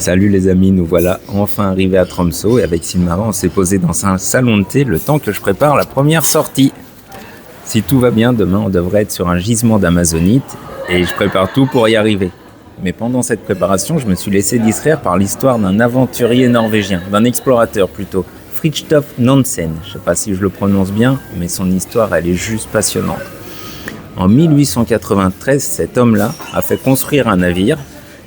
Salut les amis, nous voilà enfin arrivés à Tromsø et avec Silmara on s'est posé dans un salon de thé le temps que je prépare la première sortie. Si tout va bien, demain on devrait être sur un gisement d'amazonite et je prépare tout pour y arriver. Mais pendant cette préparation, je me suis laissé distraire par l'histoire d'un aventurier norvégien, d'un explorateur plutôt, Fridtjof Nansen. Je ne sais pas si je le prononce bien, mais son histoire elle est juste passionnante. En 1893, cet homme-là a fait construire un navire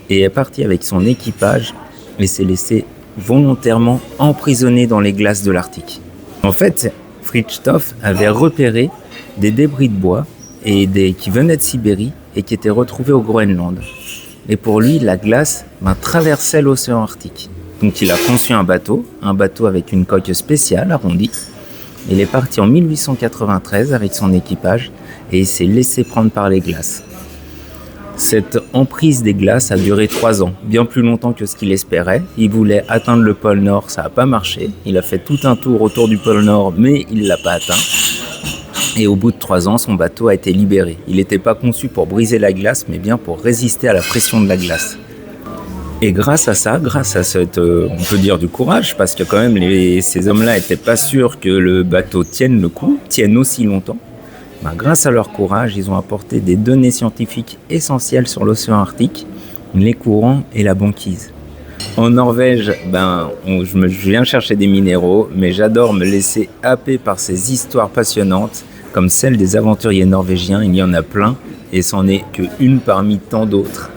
et est parti avec son équipage et s'est laissé volontairement emprisonner dans les glaces de l'Arctique. En fait, Fridtjof avait repéré des débris de bois qui venaient de Sibérie et qui étaient retrouvés au Groenland. Et pour lui, la glace traversait l'océan Arctique. Donc il a conçu un bateau avec une coque spéciale arrondie. Il est parti en 1893 avec son équipage et il s'est laissé prendre par les glaces. Cette emprise des glaces a duré 3 ans, bien plus longtemps que ce qu'il espérait. Il voulait atteindre le pôle Nord, ça n'a pas marché. Il a fait tout un tour autour du pôle Nord, mais il ne l'a pas atteint. Et au bout de 3 ans, son bateau a été libéré. Il n'était pas conçu pour briser la glace, mais bien pour résister à la pression de la glace. Et grâce à cette, on peut dire du courage, parce que quand même ces hommes-là n'étaient pas sûrs que le bateau tienne le coup, tienne aussi longtemps. Grâce à leur courage, ils ont apporté des données scientifiques essentielles sur l'océan Arctique, les courants et la banquise. En Norvège, je viens chercher des minéraux, mais j'adore me laisser happer par ces histoires passionnantes, comme celle des aventuriers norvégiens. Il y en a plein, et c'en est qu'une parmi tant d'autres.